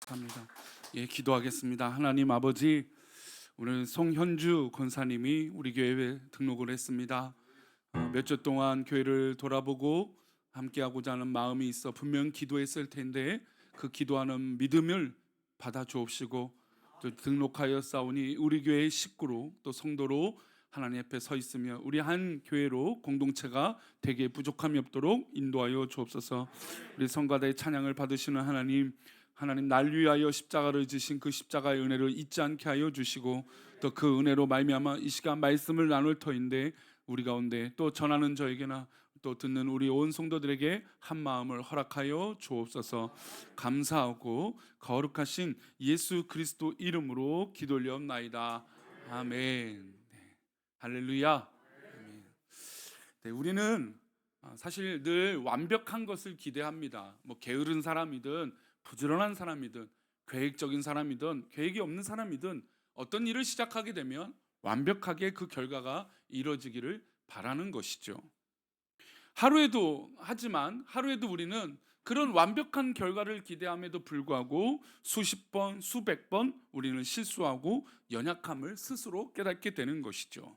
합니다. 기도하겠습니다. 하나님 아버지, 오늘 송현주 권사님이 우리 교회에 등록을 했습니다. 몇 주 동안 교회를 돌아보고 함께하고자 하는 마음이 있어 분명 기도했을 텐데 그 기도하는 믿음을 받아 주옵시고, 또 등록하여 싸우니 우리 교회의 식구로 또 성도로 하나님 앞에 서 있으며 우리 한 교회로 공동체가 되게 부족함이 없도록 인도하여 주옵소서. 우리 성가대의 찬양을 받으시는 하나님, 날 위하여 십자가를 지신 그 십자가의 은혜를 잊지 않게 하여 주시고, 또 그 은혜로 말미암아 이 시간 말씀을 나눌 터인데 우리 가운데 또 전하는 저에게나 또 듣는 우리 온 성도들에게 한 마음을 허락하여 주옵소서. 감사하고 거룩하신 예수 그리스도 이름으로 기도올리옵나이다. 아멘. 할렐루야. 아멘. 우리는 사실 늘 완벽한 것을 기대합니다. 게으른 사람이든 부지런한 사람이든 계획적인 사람이든 계획이 없는 사람이든 어떤 일을 시작하게 되면 완벽하게 그 결과가 이루어지기를 바라는 것이죠. 하루에도 우리는 그런 완벽한 결과를 기대함에도 불구하고 수십 번, 수백 번 우리는 실수하고 연약함을 스스로 깨닫게 되는 것이죠.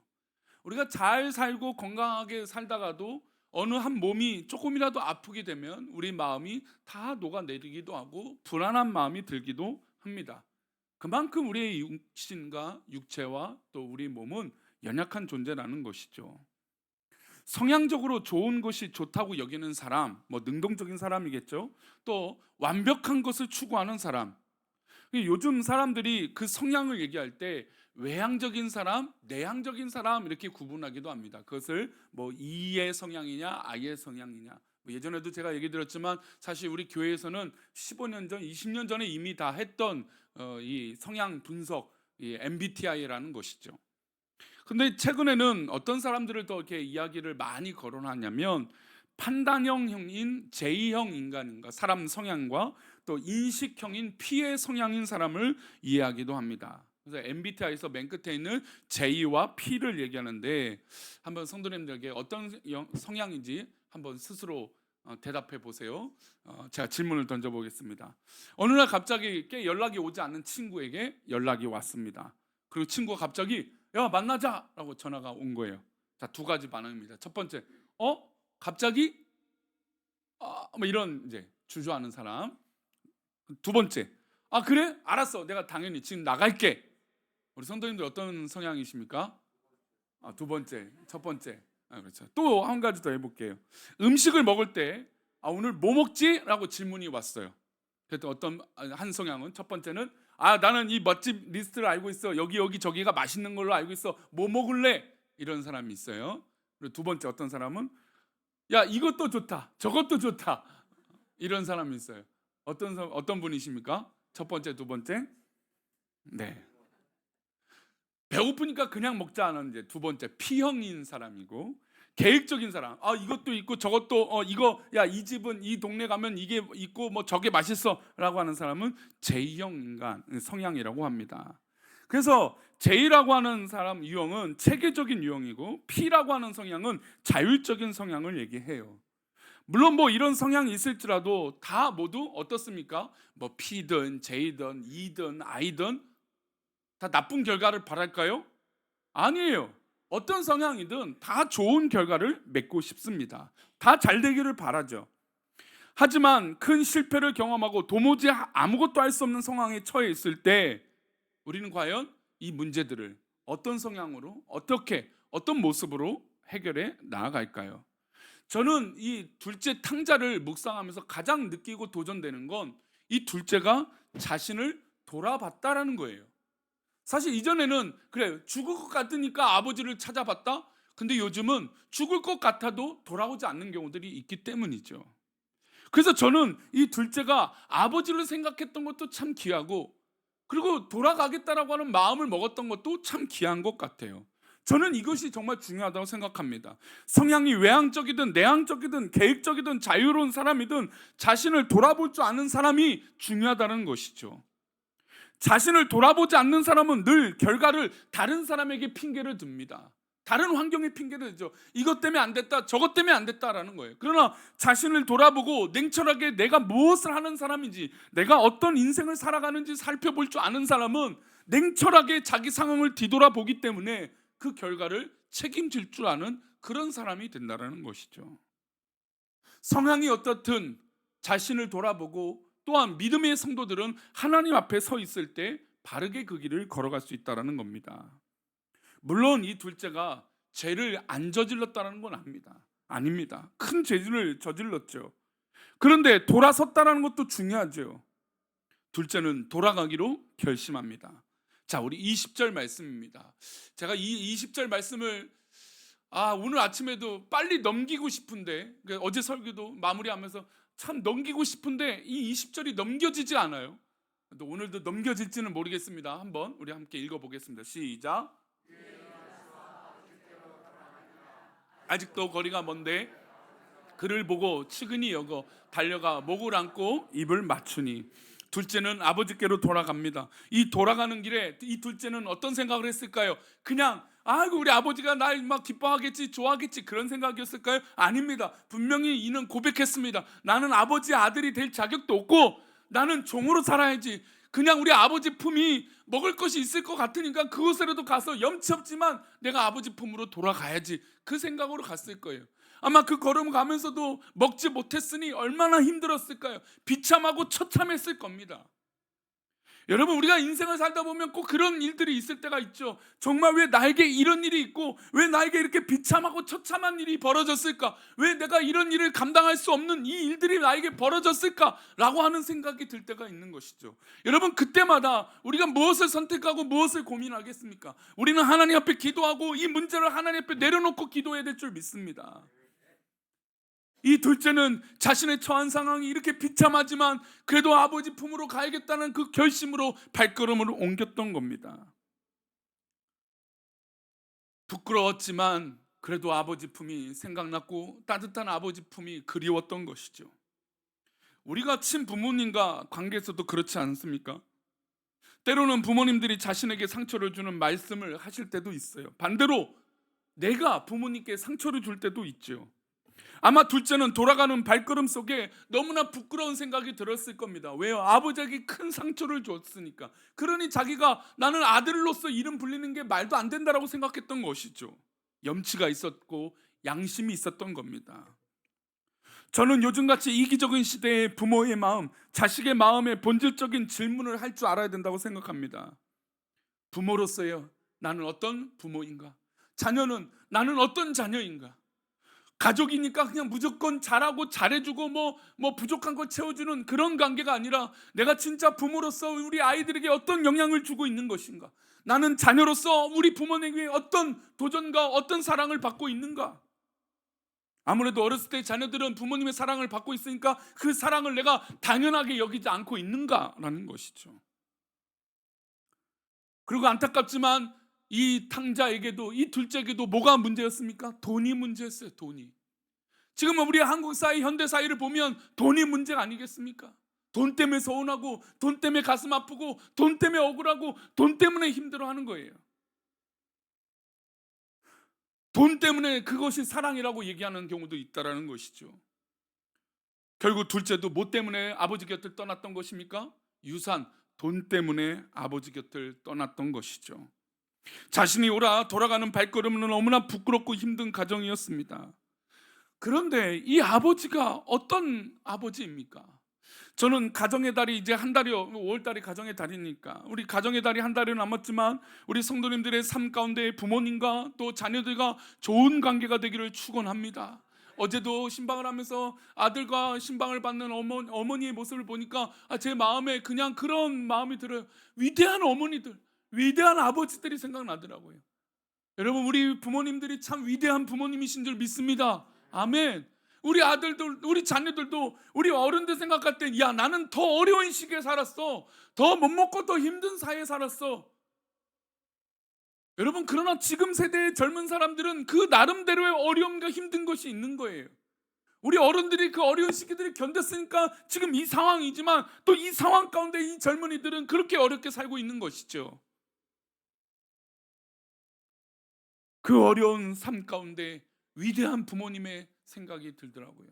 우리가 잘 살고 건강하게 살다가도 어느 한 몸이 조금이라도 아프게 되면 우리 마음이 다 녹아내리기도 하고 불안한 마음이 들기도 합니다. 그만큼 우리의 육신과 육체와 또 우리 몸은 연약한 존재라는 것이죠. 성향적으로 좋은 것이 좋다고 여기는 사람, 능동적인 사람이겠죠. 또 완벽한 것을 추구하는 사람. 요즘 사람들이 그 성향을 얘기할 때 외향적인 사람, 내향적인 사람 이렇게 구분하기도 합니다. 그것을 E의 성향이냐, I의 성향이냐. 예전에도 제가 얘기 드렸지만 사실 우리 교회에서는 15년 전, 20년 전에 이미 다 했던 이 성향 분석, 이 MBTI라는 것이죠. 근데 최근에는 어떤 사람들을 더 이렇게 이야기를 많이 거론하냐면 판단형인 J형 인간인가, 사람 성향과 또 인식형인 P의 성향인 사람을 이해하기도 합니다. 그래서 MBTI에서 맨 끝에 있는 J와 P를 얘기하는데, 한번 성도님들에게 어떤 성향인지 한번 스스로 대답해 보세요. 제가 질문을 던져보겠습니다. 어느 날 갑자기 연락이 오지 않는 친구에게 연락이 왔습니다. 그리고 친구가 갑자기 야 만나자 라고 전화가 온 거예요. 자, 두 가지 반응입니다. 첫 번째, 갑자기? 이런 이제 주저하는 사람. 두 번째, 그래? 알았어, 내가 당연히 지금 나갈게. 우리 성도님들 어떤 성향이십니까? 두 번째, 첫 번째. 그렇죠. 또 한 가지 더 해볼게요. 음식을 먹을 때 오늘 뭐 먹지? 라고 질문이 왔어요. 그랬더니 어떤 한 성향은, 첫 번째는 나는 이 맛집 리스트를 알고 있어. 여기 저기가 맛있는 걸로 알고 있어. 뭐 먹을래? 이런 사람이 있어요. 그리고 두 번째 어떤 사람은 야 이것도 좋다, 저것도 좋다, 이런 사람이 있어요. 어떤 분이십니까? 첫 번째, 두 번째? 네. 배고프니까 그냥 먹자 하는 이제 두 번째 P형인 사람이고, 계획적인 사람, 이것도 있고 저것도 이거 야 이 집은 이 동네 가면 이게 있고 저게 맛있어라고 하는 사람은 J형 인간 성향이라고 합니다. 그래서 J라고 하는 사람 유형은 체계적인 유형이고 P라고 하는 성향은 자율적인 성향을 얘기해요. 물론 이런 성향이 있을지라도 다 모두 어떻습니까? P든 J든 E든 I든 다 나쁜 결과를 바랄까요? 아니에요. 어떤 성향이든 다 좋은 결과를 맺고 싶습니다. 다 잘 되기를 바라죠. 하지만 큰 실패를 경험하고 도무지 아무것도 할 수 없는 상황에 처해 있을 때 우리는 과연 이 문제들을 어떤 성향으로, 어떤 모습으로 해결해 나아갈까요? 저는 이 둘째 탕자를 묵상하면서 가장 느끼고 도전되는 건 이 둘째가 자신을 돌아봤다라는 거예요. 사실 이전에는 그래 죽을 것 같으니까 아버지를 찾아봤다. 근데 요즘은 죽을 것 같아도 돌아오지 않는 경우들이 있기 때문이죠. 그래서 저는 이 둘째가 아버지를 생각했던 것도 참 귀하고, 그리고 돌아가겠다라고 하는 마음을 먹었던 것도 참 귀한 것 같아요. 저는 이것이 정말 중요하다고 생각합니다. 성향이 외향적이든 내향적이든 계획적이든 자유로운 사람이든 자신을 돌아볼 줄 아는 사람이 중요하다는 것이죠. 자신을 돌아보지 않는 사람은 늘 결과를 다른 사람에게 핑계를 듭니다. 다른 환경의 핑계를 대죠. 이것 때문에 안 됐다, 저것 때문에 안 됐다라는 거예요. 그러나 자신을 돌아보고 냉철하게 내가 무엇을 하는 사람인지, 내가 어떤 인생을 살아가는지 살펴볼 줄 아는 사람은 냉철하게 자기 상황을 뒤돌아보기 때문에 그 결과를 책임질 줄 아는 그런 사람이 된다는 것이죠. 성향이 어떻든 자신을 돌아보고, 또한 믿음의 성도들은 하나님 앞에 서 있을 때 바르게 그 길을 걸어갈 수 있다는 겁니다. 물론 이 둘째가 죄를 안 저질렀다는 건 아닙니다. 큰 죄를 저질렀죠. 그런데 돌아섰다는 것도 중요하죠. 둘째는 돌아가기로 결심합니다. 자, 우리 20절 말씀입니다. 제가 이 20절 말씀을 오늘 아침에도 빨리 넘기고 싶은데, 어제 설교도 마무리하면서 참 넘기고 싶은데 이 20절이 넘겨지지 않아요. 또 오늘도 넘겨질지는 모르겠습니다. 한번 우리 함께 읽어보겠습니다. 시작. 아직도 거리가 먼데 그를 보고 측은히 여겨 달려가 목을 안고 입을 맞추니. 둘째는 아버지께로 돌아갑니다. 이 돌아가는 길에 이 둘째는 어떤 생각을 했을까요? 그냥 아이고 우리 아버지가 날 막 기뻐하겠지, 좋아하겠지, 그런 생각이었을까요? 아닙니다. 분명히 이는 고백했습니다. 나는 아버지의 아들이 될 자격도 없고 나는 종으로 살아야지. 그냥 우리 아버지 품이 먹을 것이 있을 것 같으니까 그곳으로도 가서 염치 없지만 내가 아버지 품으로 돌아가야지, 그 생각으로 갔을 거예요. 아마 그 걸음 가면서도 먹지 못했으니 얼마나 힘들었을까요? 비참하고 처참했을 겁니다. 여러분, 우리가 인생을 살다 보면 꼭 그런 일들이 있을 때가 있죠. 정말 왜 나에게 이런 일이 있고, 왜 나에게 이렇게 비참하고 처참한 일이 벌어졌을까? 왜 내가 이런 일을 감당할 수 없는 이 일들이 나에게 벌어졌을까? 라고 하는 생각이 들 때가 있는 것이죠. 여러분, 그때마다 우리가 무엇을 선택하고 무엇을 고민하겠습니까? 우리는 하나님 앞에 기도하고 이 문제를 하나님 앞에 내려놓고 기도해야 될 줄 믿습니다. 이 둘째는 자신의 처한 상황이 이렇게 비참하지만 그래도 아버지 품으로 가야겠다는 그 결심으로 발걸음을 옮겼던 겁니다. 부끄러웠지만 그래도 아버지 품이 생각났고 따뜻한 아버지 품이 그리웠던 것이죠. 우리가 친부모님과 관계에서도 그렇지 않습니까? 때로는 부모님들이 자신에게 상처를 주는 말씀을 하실 때도 있어요. 반대로 내가 부모님께 상처를 줄 때도 있죠. 아마 둘째는 돌아가는 발걸음 속에 너무나 부끄러운 생각이 들었을 겁니다. 왜요? 아버지에게 큰 상처를 줬으니까. 그러니 자기가 나는 아들로서 이름 불리는 게 말도 안 된다라고 생각했던 것이죠. 염치가 있었고 양심이 있었던 겁니다. 저는 요즘같이 이기적인 시대의 부모의 마음, 자식의 마음에 본질적인 질문을 할 줄 알아야 된다고 생각합니다. 부모로서요, 나는 어떤 부모인가? 자녀는 나는 어떤 자녀인가? 가족이니까 그냥 무조건 잘하고 잘해주고 뭐 부족한 걸 채워주는 그런 관계가 아니라 내가 진짜 부모로서 우리 아이들에게 어떤 영향을 주고 있는 것인가? 나는 자녀로서 우리 부모님에게 어떤 도전과 어떤 사랑을 받고 있는가? 아무래도 어렸을 때 자녀들은 부모님의 사랑을 받고 있으니까 그 사랑을 내가 당연하게 여기지 않고 있는가라는 것이죠. 그리고 안타깝지만 이 탕자에게도, 이 둘째에게도 뭐가 문제였습니까? 돈이 문제였어요. 돈이. 지금은 우리 한국 사회, 현대 사회를 보면 돈이 문제가 아니겠습니까? 돈 때문에 서운하고, 돈 때문에 가슴 아프고, 돈 때문에 억울하고, 돈 때문에 힘들어하는 거예요. 돈 때문에 그것이 사랑이라고 얘기하는 경우도 있다라는 것이죠. 결국 둘째도 뭐 때문에 아버지 곁을 떠났던 것입니까? 유산, 돈 때문에 아버지 곁을 떠났던 것이죠. 자신이 돌아가는 발걸음은 너무나 부끄럽고 힘든 가정이었습니다. 그런데 이 아버지가 어떤 아버지입니까? 저는 가정의 달이 이제 한 달이요, 5월달이 가정의 달이니까 우리 가정의 달이 한 달이 남았지만 우리 성도님들의 삶 가운데 부모님과 또 자녀들과 좋은 관계가 되기를 축원합니다. 어제도 신방을 하면서 아들과 신방을 받는 어머니의 모습을 보니까 제 마음에 그냥 그런 마음이 들어요. 위대한 어머니들, 위대한 아버지들이 생각나더라고요. 여러분, 우리 부모님들이 참 위대한 부모님이신 줄 믿습니다. 아멘. 우리 아들들, 우리 자녀들도 우리 어른들 생각할 때, 야, 나는 더 어려운 시기에 살았어. 더 못 먹고 더 힘든 사이에 살았어. 여러분, 그러나 지금 세대의 젊은 사람들은 그 나름대로의 어려움과 힘든 것이 있는 거예요. 우리 어른들이 그 어려운 시기들을 견뎠으니까 지금 이 상황이지만 또 이 상황 가운데 이 젊은이들은 그렇게 어렵게 살고 있는 것이죠. 그 어려운 삶 가운데 위대한 부모님의 생각이 들더라고요.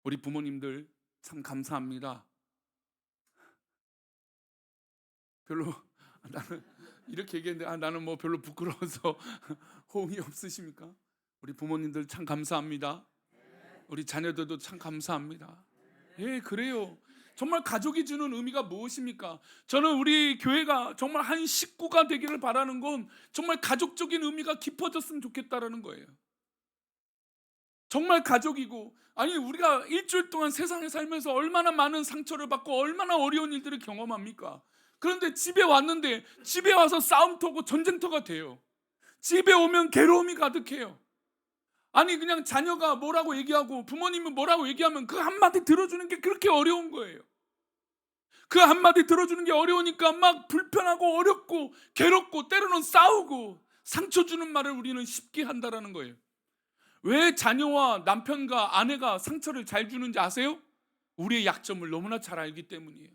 우리 부모님들 참 감사합니다. 별로 나는 이렇게 얘기했는데 나는 뭐 별로 부끄러워서 호응이 없으십니까? 우리 부모님들 참 감사합니다. 우리 자녀들도 참 감사합니다. 예, 그래요. 정말 가족이 주는 의미가 무엇입니까? 저는 우리 교회가 정말 한 식구가 되기를 바라는 건 정말 가족적인 의미가 깊어졌으면 좋겠다라는 거예요. 정말 가족이고, 아니 우리가 일주일 동안 세상에 살면서 얼마나 많은 상처를 받고 얼마나 어려운 일들을 경험합니까? 그런데 집에 왔는데 집에 와서 싸움터고 전쟁터가 돼요. 집에 오면 괴로움이 가득해요. 아니 그냥 자녀가 뭐라고 얘기하고 부모님은 뭐라고 얘기하면 그 한마디 들어주는 게 그렇게 어려운 거예요. 그 한마디 들어주는 게 어려우니까 막 불편하고 어렵고 괴롭고 때로는 싸우고 상처 주는 말을 우리는 쉽게 한다라는 거예요. 왜 자녀와 남편과 아내가 상처를 잘 주는지 아세요? 우리의 약점을 너무나 잘 알기 때문이에요.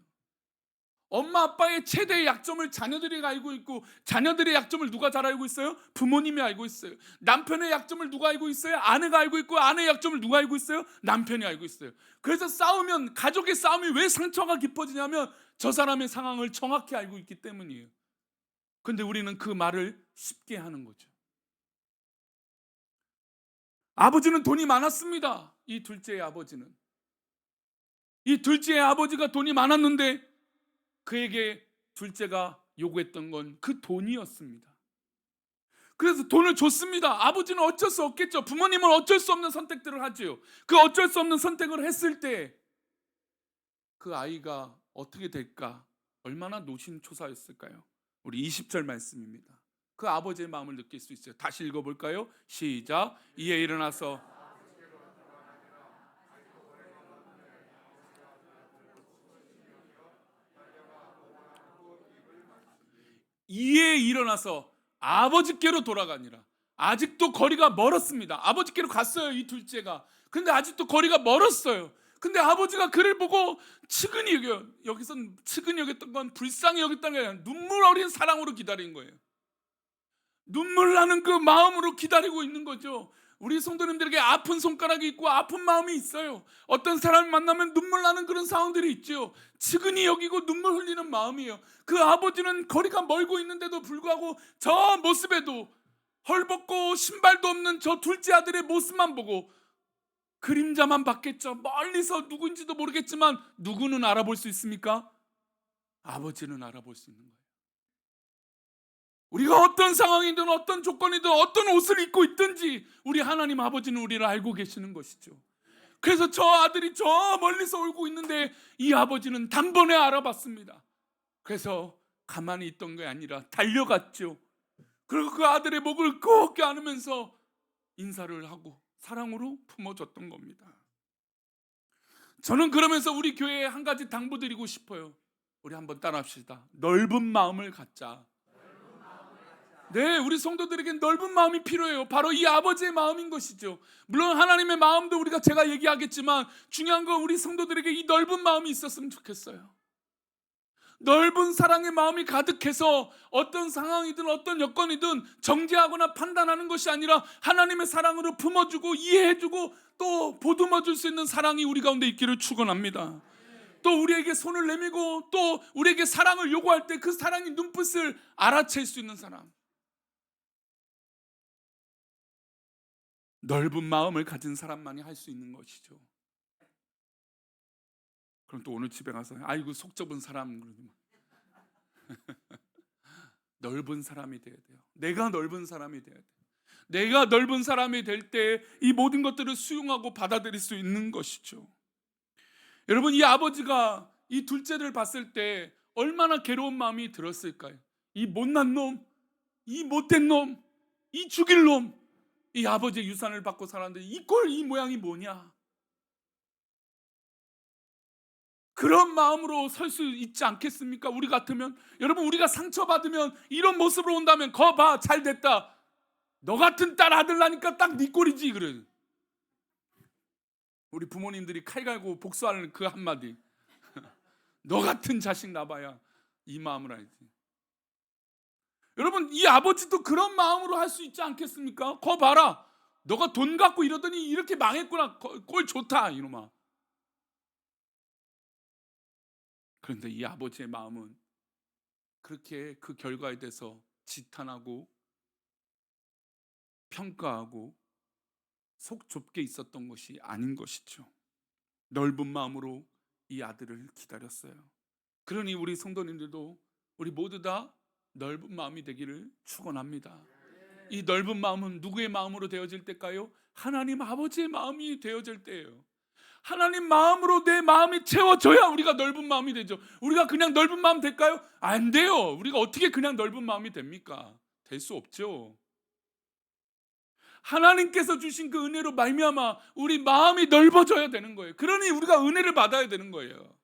엄마 아빠의 최대의 약점을 자녀들이 알고 있고, 자녀들의 약점을 누가 잘 알고 있어요? 부모님이 알고 있어요. 남편의 약점을 누가 알고 있어요? 아내가 알고 있고, 아내의 약점을 누가 알고 있어요? 남편이 알고 있어요. 그래서 싸우면, 가족의 싸움이 왜 상처가 깊어지냐면 저 사람의 상황을 정확히 알고 있기 때문이에요. 근데 우리는 그 말을 쉽게 하는 거죠. 아버지는 돈이 많았습니다. 이 둘째의 아버지는. 이 둘째의 아버지가 돈이 많았는데 그에게 둘째가 요구했던 건 그 돈이었습니다. 그래서 돈을 줬습니다. 아버지는 어쩔 수 없겠죠. 부모님은 어쩔 수 없는 선택들을 하죠. 그 어쩔 수 없는 선택을 했을 때 그 아이가 어떻게 될까? 얼마나 노심초사였을까요? 우리 20절 말씀입니다. 그 아버지의 마음을 느낄 수 있어요. 다시 읽어볼까요? 시작. 이에 일어나서 아버지께로 돌아가니라. 아직도 거리가 멀었습니다. 아버지께로 갔어요, 이 둘째가. 근데 아직도 거리가 멀었어요. 근데 아버지가 그를 보고 측은히 여겨요. 여기선 측은히 여겼던 건 불쌍히 여겼던 게 아니라 눈물 어린 사랑으로 기다린 거예요. 눈물 나는 그 마음으로 기다리고 있는 거죠. 우리 성도님들에게 아픈 손가락이 있고 아픈 마음이 있어요. 어떤 사람을 만나면 눈물 나는 그런 상황들이 있죠. 측은히 여기고 눈물 흘리는 마음이에요. 그 아버지는 거리가 멀고 있는데도 불구하고 저 모습에도 헐벗고 신발도 없는 저 둘째 아들의 모습만 보고 그림자만 봤겠죠. 멀리서 누구인지도 모르겠지만 누구는 알아볼 수 있습니까? 아버지는 알아볼 수 있는 거예요. 우리가 어떤 상황이든 어떤 조건이든 어떤 옷을 입고 있든지 우리 하나님 아버지는 우리를 알고 계시는 것이죠. 그래서 저 아들이 저 멀리서 울고 있는데 이 아버지는 단번에 알아봤습니다. 그래서 가만히 있던 게 아니라 달려갔죠. 그리고 그 아들의 목을 꼭 껴안으면서 인사를 하고 사랑으로 품어줬던 겁니다. 저는 그러면서 우리 교회에 한 가지 당부드리고 싶어요. 우리 한번 따라합시다. 넓은 마음을 갖자. 네, 우리 성도들에게 넓은 마음이 필요해요. 바로 이 아버지의 마음인 것이죠. 물론 하나님의 마음도 우리가 제가 얘기하겠지만 중요한 건 우리 성도들에게 이 넓은 마음이 있었으면 좋겠어요. 넓은 사랑의 마음이 가득해서 어떤 상황이든 어떤 여건이든 정죄하거나 판단하는 것이 아니라 하나님의 사랑으로 품어주고 이해해주고 또 보듬어줄 수 있는 사랑이 우리 가운데 있기를 축원합니다. 또 우리에게 손을 내밀고 또 우리에게 사랑을 요구할 때 그 사랑의 눈빛을 알아챌 수 있는 사람, 넓은 마음을 가진 사람만이 할 수 있는 것이죠. 그럼 또 오늘 집에 가서 아이고 속 좁은 사람 그러지 넓은 사람이 돼야 돼요. 내가 넓은 사람이 돼야 돼요. 내가 넓은 사람이 될 때 이 모든 것들을 수용하고 받아들일 수 있는 것이죠. 여러분, 이 아버지가 이 둘째를 봤을 때 얼마나 괴로운 마음이 들었을까요? 이 못난 놈, 이 못된 놈, 이 죽일 놈, 이 아버지의 유산을 받고 살았는데 이 모양이 뭐냐? 그런 마음으로 설 수 있지 않겠습니까? 우리 같으면. 여러분, 우리가 상처받으면 이런 모습으로 온다면 거 봐, 잘 됐다. 너 같은 딸 아들 나니까 딱 네 꼴이지 그래. 우리 부모님들이 칼 갈고 복수하는 그 한마디. 너 같은 자식 나봐야 이 마음을 알지. 여러분, 이 아버지도 그런 마음으로 할 수 있지 않겠습니까? 거 봐라, 너가 돈 갖고 이러더니 이렇게 망했구나, 꼴 좋다 이놈아. 그런데 이 아버지의 마음은 그렇게 그 결과에 대해서 지탄하고 평가하고 속 좁게 있었던 것이 아닌 것이죠. 넓은 마음으로 이 아들을 기다렸어요. 그러니 우리 성도님들도 우리 모두 다 넓은 마음이 되기를 축원합니다. 이 넓은 마음은 누구의 마음으로 되어질 때일까요? 하나님 아버지의 마음이 되어질 때예요. 하나님 마음으로 내 마음이 채워져야 우리가 넓은 마음이 되죠. 우리가 그냥 넓은 마음 될까요? 안 돼요. 우리가 어떻게 그냥 넓은 마음이 됩니까? 될 수 없죠. 하나님께서 주신 그 은혜로 말미암아 우리 마음이 넓어져야 되는 거예요. 그러니 우리가 은혜를 받아야 되는 거예요.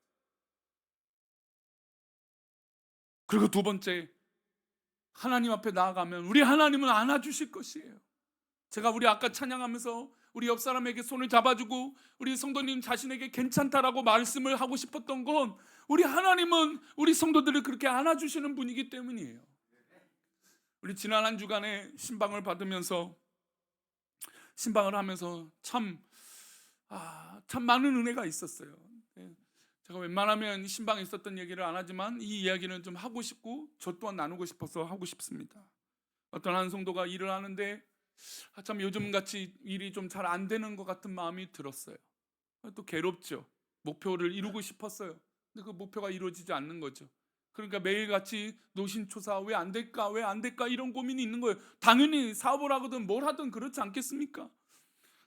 그리고 두 번째, 하나님 앞에 나아가면 우리 하나님은 안아주실 것이에요. 제가 우리 아까 찬양하면서 우리 옆 사람에게 손을 잡아주고 우리 성도님 자신에게 괜찮다라고 말씀을 하고 싶었던 건, 우리 하나님은 우리 성도들을 그렇게 안아주시는 분이기 때문이에요. 우리 지난 한 주간에 신방을 받으면서 신방을 하면서 참 많은 은혜가 있었어요. 제가 웬만하면 신방에 있었던 얘기를 안 하지만 이 이야기는 좀 하고 싶고 저 또한 나누고 싶어서 하고 싶습니다. 어떤 한 성도가 일을 하는데 참 요즘같이 일이 좀 잘 안 되는 것 같은 마음이 들었어요. 또 괴롭죠. 목표를 이루고 싶었어요. 근데 그 목표가 이루어지지 않는 거죠. 그러니까 매일같이 노심초사, 왜 안 될까 왜 안 될까 이런 고민이 있는 거예요. 당연히 사업을 하거든 뭘 하든 그렇지 않겠습니까?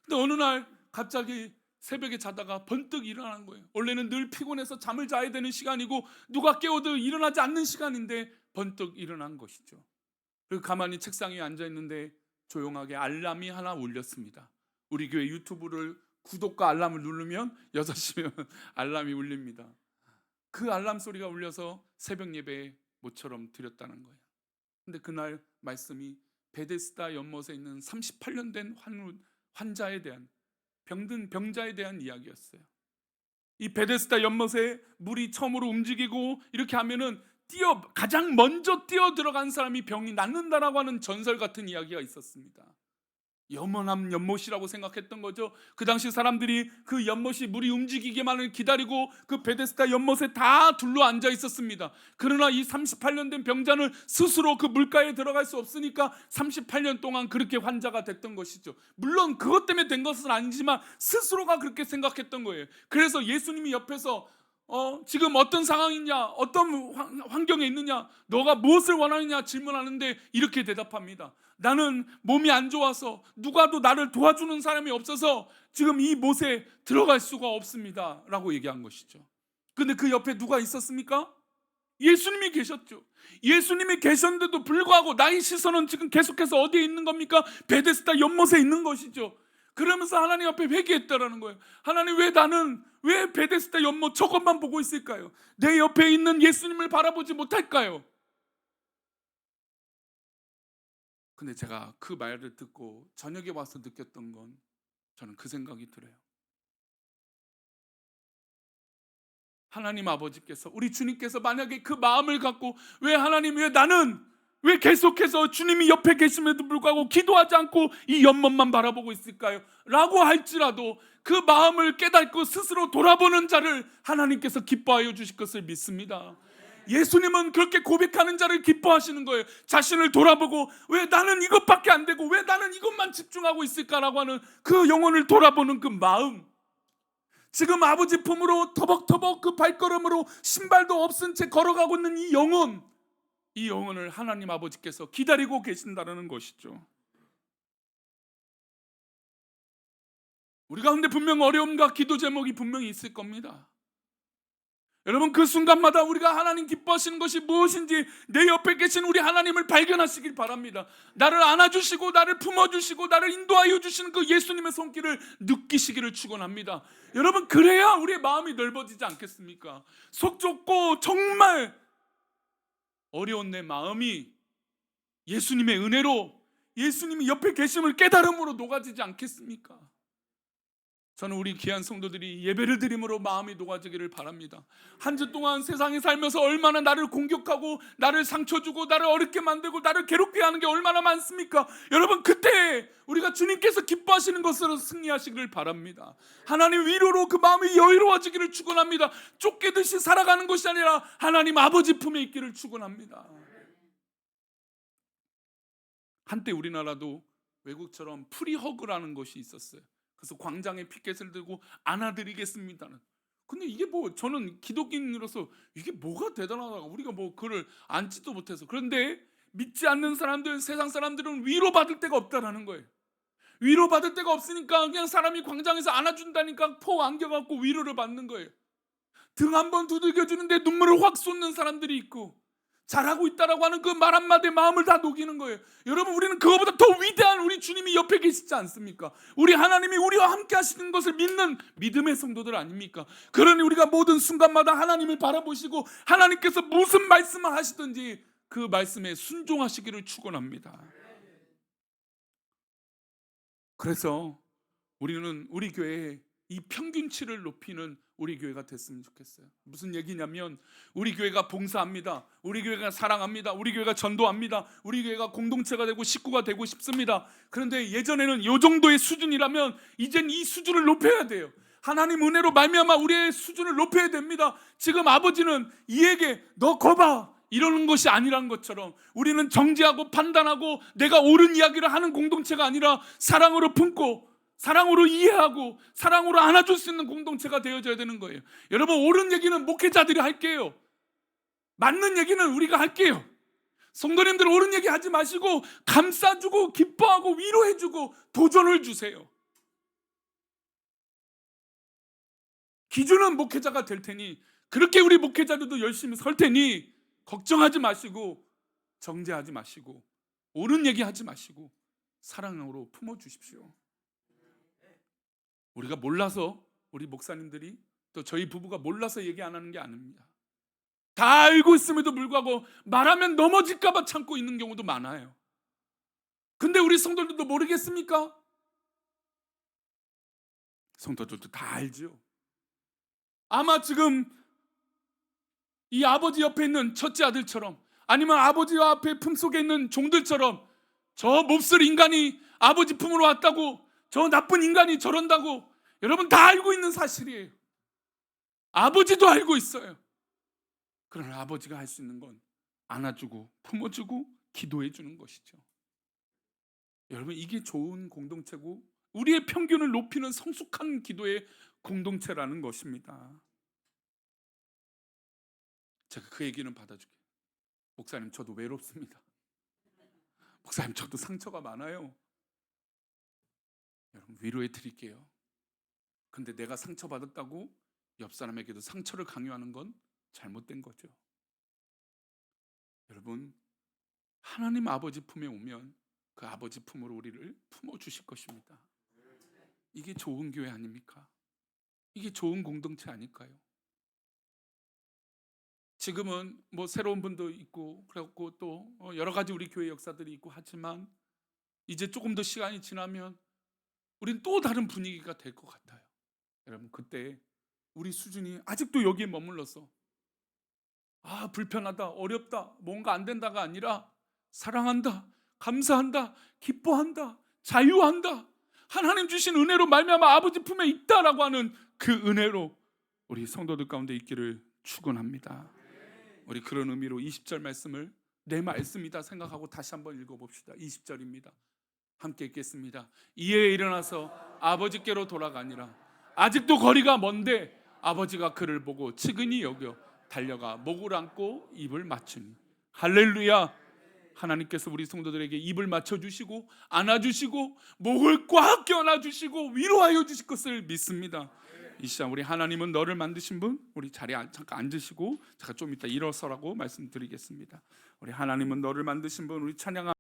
근데 어느 날 갑자기 새벽에 자다가 번뜩 일어난 거예요. 원래는 늘 피곤해서 잠을 자야 되는 시간이고 누가 깨워도 일어나지 않는 시간인데 번뜩 일어난 것이죠. 그리고 가만히 책상 위에 앉아 있는데 조용하게 알람이 하나 울렸습니다. 우리 교회 유튜브를 구독과 알람을 누르면 6시면 알람이 울립니다. 그 알람 소리가 울려서 새벽 예배에 모처럼 드렸다는 거예요. 근데 그날 말씀이 베데스다 연못에 있는 38년 된 환자에 대한, 병든 병자에 대한 이야기였어요. 이 베데스다 연못에 물이 처음으로 움직이고 이렇게 하면은 가장 먼저 뛰어 들어간 사람이 병이 낫는다라고 하는 전설 같은 이야기가 있었습니다. 영원한 연못이라고 생각했던 거죠. 그 당시 사람들이 그 연못이 물이 움직이기만을 기다리고 그 베데스다 연못에 다 둘러 앉아 있었습니다. 그러나 이 38년 된 병자는 스스로 그 물가에 들어갈 수 없으니까 38년 동안 그렇게 환자가 됐던 것이죠. 물론 그것 때문에 된 것은 아니지만 스스로가 그렇게 생각했던 거예요. 그래서 예수님이 옆에서 지금 어떤 상황이냐, 어떤 환경에 있느냐, 너가 무엇을 원하느냐 질문하는데 이렇게 대답합니다. 나는 몸이 안 좋아서 누가도 나를 도와주는 사람이 없어서 지금 이 못에 들어갈 수가 없습니다 라고 얘기한 것이죠. 근데 그 옆에 누가 있었습니까? 예수님이 계셨죠. 예수님이 계셨는데도 불구하고 나의 시선은 지금 계속해서 어디에 있는 겁니까? 베데스다 연못에 있는 것이죠. 그러면서 하나님 앞에 회개했다라는 거예요. 하나님, 왜 베데스다 연못 저것만 보고 있을까요? 내 옆에 있는 예수님을 바라보지 못할까요? 근데 제가 그 말을 듣고 저녁에 와서 느꼈던 건, 저는 그 생각이 들어요. 하나님 아버지께서, 우리 주님께서 만약에 그 마음을 갖고 왜 계속해서 주님이 옆에 계심에도 불구하고 기도하지 않고 이 연못만 바라보고 있을까요? 라고 할지라도 그 마음을 깨닫고 스스로 돌아보는 자를 하나님께서 기뻐하여 주실 것을 믿습니다. 예수님은 그렇게 고백하는 자를 기뻐하시는 거예요. 자신을 돌아보고 왜 나는 이것밖에 안 되고 왜 나는 이것만 집중하고 있을까라고 하는 그 영혼을 돌아보는 그 마음. 지금 아버지 품으로 터벅터벅 그 발걸음으로 신발도 없은 채 걸어가고 있는 이 영혼을 하나님 아버지께서 기다리고 계신다는 것이죠. 우리 가운데 분명 어려움과 기도 제목이 분명히 있을 겁니다. 여러분, 그 순간마다 우리가 하나님 기뻐하시는 것이 무엇인지 내 옆에 계신 우리 하나님을 발견하시길 바랍니다. 나를 안아주시고 나를 품어주시고 나를 인도하여 주시는 그 예수님의 손길을 느끼시기를 축원합니다. 여러분, 그래야 우리의 마음이 넓어지지 않겠습니까? 속 좁고 정말 어려운 내 마음이 예수님의 은혜로, 예수님이 옆에 계심을 깨달음으로 녹아지지 않겠습니까? 저는 우리 귀한 성도들이 예배를 드림으로 마음이 녹아지기를 바랍니다. 한 주 동안 세상에 살면서 얼마나 나를 공격하고 나를 상처 주고 나를 어렵게 만들고 나를 괴롭게 하는 게 얼마나 많습니까? 여러분, 그때 우리가 주님께서 기뻐하시는 것으로 승리하시기를 바랍니다. 하나님 위로로 그 마음이 여유로워지기를 축원합니다. 쫓기듯이 살아가는 것이 아니라 하나님 아버지 품에 있기를 축원합니다. 한때 우리나라도 외국처럼 프리허그라는 것이 있었어요. 그래서 광장에 피켓을 들고 안아드리겠습니다는. 근데 이게 뭐, 저는 기독인으로서 이게 뭐가 대단하다고, 우리가 뭐 그걸 안지도 못해서. 그런데 믿지 않는 사람들, 세상 사람들은 위로받을 데가 없다라는 거예요. 위로받을 데가 없으니까 그냥 사람이 광장에서 안아준다니까 포 안겨갖고 위로를 받는 거예요. 등 한번 두들겨주는데 눈물을 확 쏟는 사람들이 있고, 잘하고 있다라고 하는 그 말 한마디에 마음을 다 녹이는 거예요. 여러분, 우리는 그거보다 더 위대한 우리 주님이 옆에 계시지 않습니까? 우리 하나님이 우리와 함께 하시는 것을 믿는 믿음의 성도들 아닙니까? 그러니 우리가 모든 순간마다 하나님을 바라보시고 하나님께서 무슨 말씀을 하시든지 그 말씀에 순종하시기를 축원합니다. 그래서 우리는 우리 교회에 이 평균치를 높이는 우리 교회가 됐으면 좋겠어요. 무슨 얘기냐면, 우리 교회가 봉사합니다. 우리 교회가 사랑합니다. 우리 교회가 전도합니다. 우리 교회가 공동체가 되고 식구가 되고 싶습니다. 그런데 예전에는 이 정도의 수준이라면 이젠 이 수준을 높여야 돼요. 하나님 은혜로 말미암아 우리의 수준을 높여야 됩니다. 지금 아버지는 이에게 너 거봐 이러는 것이 아니란 것처럼, 우리는 정죄하고 판단하고 내가 옳은 이야기를 하는 공동체가 아니라 사랑으로 품고 사랑으로 이해하고 사랑으로 안아줄 수 있는 공동체가 되어져야 되는 거예요. 여러분, 옳은 얘기는 목회자들이 할게요. 맞는 얘기는 우리가 할게요. 성도님들, 옳은 얘기 하지 마시고 감싸주고 기뻐하고 위로해주고 도전을 주세요. 기준은 목회자가 될 테니, 그렇게 우리 목회자들도 열심히 설 테니 걱정하지 마시고 정죄하지 마시고 옳은 얘기 하지 마시고 사랑으로 품어주십시오. 우리가 몰라서, 우리 목사님들이 또 저희 부부가 몰라서 얘기 안 하는 게 아닙니다. 다 알고 있음에도 불구하고 말하면 넘어질까 봐 참고 있는 경우도 많아요. 근데 우리 성도들도 모르겠습니까? 성도들도 다 알죠. 아마 지금 이 아버지 옆에 있는 첫째 아들처럼, 아니면 아버지 앞에 품속에 있는 종들처럼, 저 몹쓸 인간이 아버지 품으로 왔다고, 저 나쁜 인간이 저런다고 여러분 다 알고 있는 사실이에요. 아버지도 알고 있어요. 그러나 아버지가 할 수 있는 건 안아주고 품어주고 기도해 주는 것이죠. 여러분, 이게 좋은 공동체고 우리의 평균을 높이는 성숙한 기도의 공동체라는 것입니다. 제가 그 얘기는 받아줄게요. 목사님, 저도 외롭습니다. 목사님, 저도 상처가 많아요. 여러분, 위로해 드릴게요. 근데 내가 상처받았다고 옆 사람에게도 상처를 강요하는 건 잘못된 거죠. 여러분, 하나님 아버지 품에 오면 그 아버지 품으로 우리를 품어주실 것입니다. 이게 좋은 교회 아닙니까? 이게 좋은 공동체 아닐까요? 지금은 뭐 새로운 분도 있고 그래갖고 또 여러 가지 우리 교회 역사들이 있고 하지만, 이제 조금 더 시간이 지나면 우린 또 다른 분위기가 될 것 같아요. 여러분, 그때 우리 수준이 아직도 여기에 머물러서 불편하다, 어렵다, 뭔가 안 된다가 아니라 사랑한다, 감사한다, 기뻐한다, 자유한다, 하나님 주신 은혜로 말미암아 아버지 품에 있다라고 하는 그 은혜로 우리 성도들 가운데 있기를 축원합니다. 우리 그런 의미로 20절 말씀을 내 말씀이다 생각하고 다시 한번 읽어봅시다. 20절입니다. 함께 읽겠습니다. 이에 일어나서 아버지께로 돌아가니라. 아직도 거리가 먼데 아버지가 그를 보고 측은히 여겨 달려가 목을 안고 입을 맞추니. 할렐루야. 하나님께서 우리 성도들에게 입을 맞춰주시고 안아주시고 목을 꽉 껴안아주시고 위로하여 주실 것을 믿습니다. 이 시간 우리 하나님은 너를 만드신 분, 우리 자리에 잠깐 앉으시고 제가 좀 이따 일어서라고 말씀드리겠습니다. 우리 하나님은 너를 만드신 분, 우리 찬양하